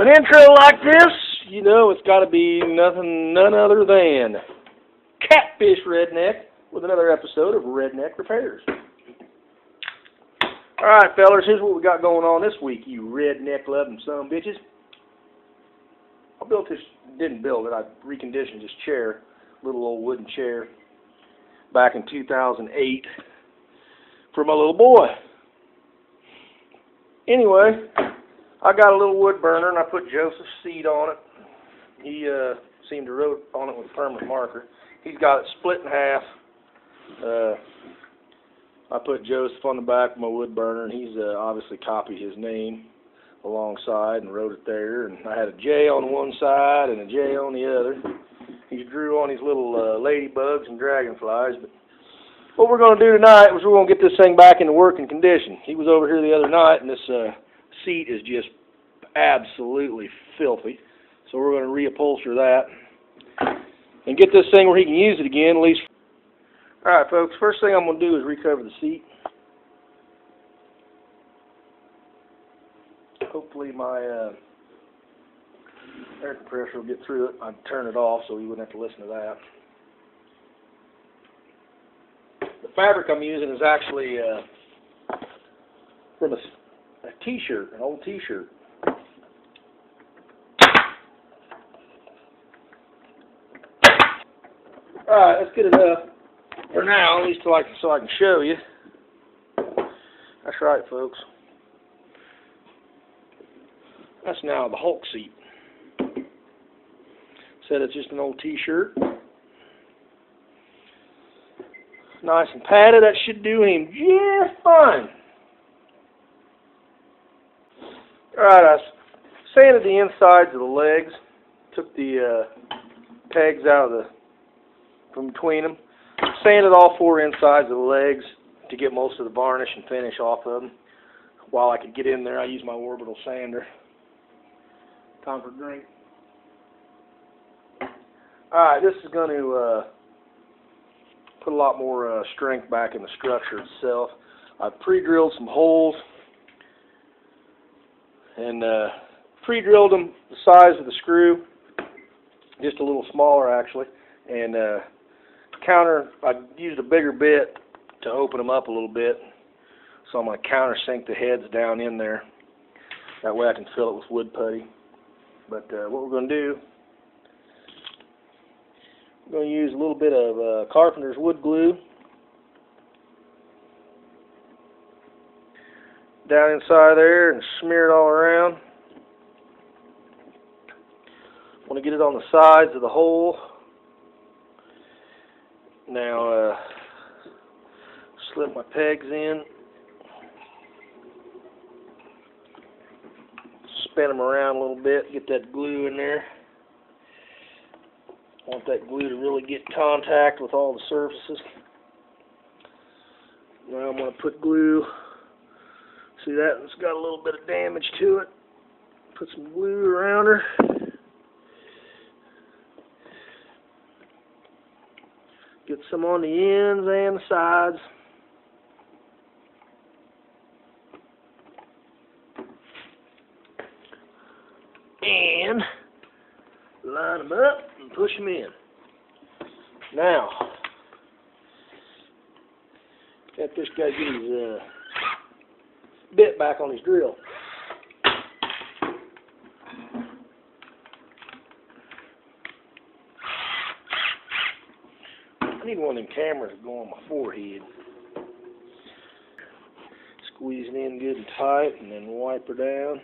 With an intro like this, you know it's got to be none other than Catfish Redneck with another episode of Redneck Repairs. Alright, fellas, here's what we got going on this week, you redneck-loving son of bitches. I didn't build it, I reconditioned this chair, little old wooden chair, back in 2008 for my little boy. Anyway, I got a little wood burner and I put Joseph's seat on it. He seemed to wrote on it with a permanent marker. He's got it split in half. I put Joseph on the back of my wood burner, and he's obviously copied his name alongside and wrote it there. And I had a J on one side and a J on the other. He drew on his little ladybugs and dragonflies. But what we're going to do tonight is we're going to get this thing back into working condition. He was over here the other night, and this seat is just absolutely filthy. So we're going to reupholster that and get this thing where he can use it again, at least. Alright, folks, first thing I'm going to do is recover the seat. Hopefully my air compressor will get through it. I'd turn it off so you wouldn't have to listen to that. The fabric I'm using is actually from a t-shirt, an old t-shirt. Alright, that's good enough for now, at least so I can show you. That's right, folks. That's now the Hulk seat. Said it's just an old t-shirt. Nice and padded. That should do him just fine. Alright, I sanded the insides of the legs. Took the pegs out of from between them. Sanded all four insides of the legs to get most of the varnish and finish off of them. While I could get in there, I used my orbital sander. Time for a drink. Alright, this is going to put a lot more strength back in the structure itself. I've pre-drilled some holes and pre-drilled them the size of the screw, just a little smaller actually, and I used a bigger bit to open them up a little bit, so I'm going to countersink the heads down in there. That way I can fill it with wood putty. But what we're going to do, we're going to use a little bit of carpenter's wood glue down inside there and smear it all around. I want to get it on the sides of the hole. Now, slip my pegs in, spin them around a little bit, get that glue in there. I want that glue to really get contact with all the surfaces. Now I'm going to put glue. See that? It's got a little bit of damage to it. Put some glue around her. Get some on the ends and the sides. And line them up and push them in. Now, got this guy get his bit back on his drill. I need one of them cameras to go on my forehead. Squeeze it in good and tight and then wipe her down.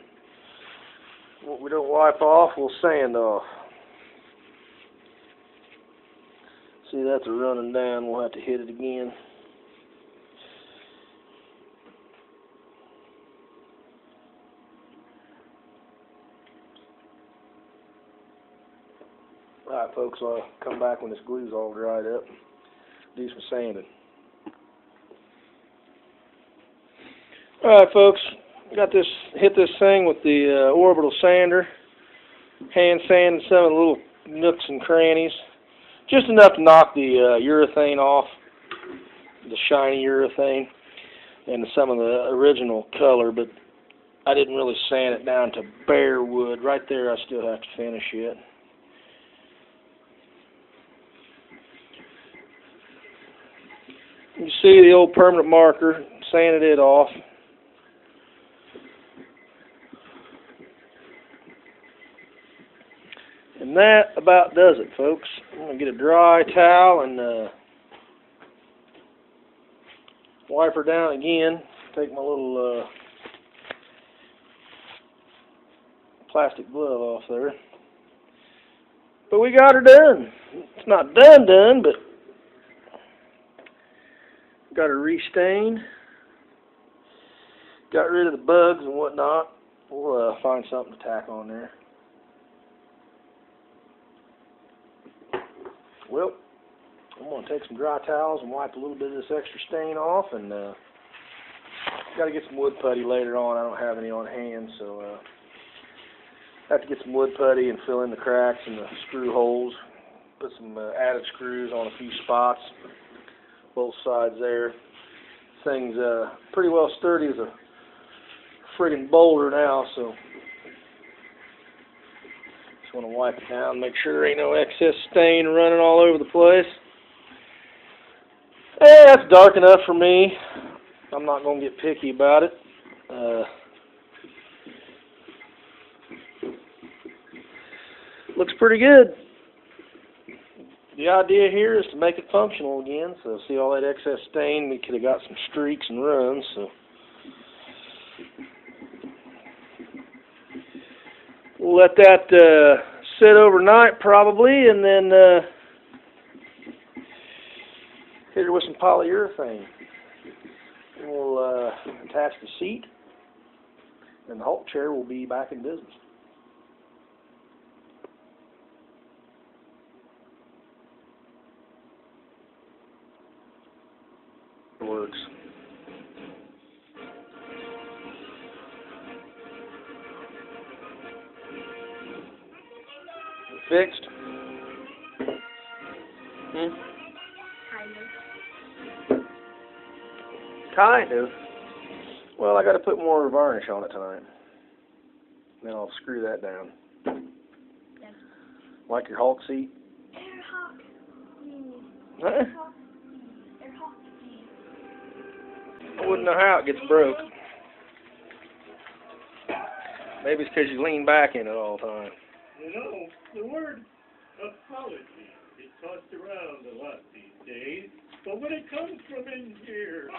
What we don't wipe off, we'll sand off. See, that's a running down. We'll have to hit it again. Alright, folks, I'll come back when this glue's all dried up. Do some sanding. Alright, folks, got this. Hit this thing with the orbital sander. Hand sanding some of the little nooks and crannies. Just enough to knock the urethane off, the shiny urethane, and some of the original color, but I didn't really sand it down to bare wood. Right there I still have to finish it. You see the old permanent marker, sanded it off. And that about does it, folks. I'm going to get a dry towel and wipe her down again. Take my little plastic glove off there. But we got her done. It's not done, but got her restained. Got rid of the bugs and whatnot. We'll find something to tack on there. Well, I'm going to take some dry towels and wipe a little bit of this extra stain off, and got to get some wood putty later on. I don't have any on hand, so have to get some wood putty and fill in the cracks and the screw holes. Put some added screws on a few spots, both sides there. Thing's pretty well sturdy as a friggin' boulder now, so just want to wipe it down, make sure there ain't no excess stain running all over the place. That's dark enough for me. I'm not going to get picky about it. Looks pretty good. The idea here is to make it functional again. So see all that excess stain, we could have got some streaks and runs. So we'll let that sit overnight probably, and then hit her with some polyurethane. And we'll attach the seat, and the Hulk chair will be back in business. Works. Fixed? Kind of. Well, I got to put more varnish on it tonight. Then I'll screw that down. Yeah. Like your Hulk seat? Huh? I wouldn't know how it gets broke. Maybe it's because you lean back in it all the time. You know, the word apology is tossed around a lot these days, but when it comes from in here...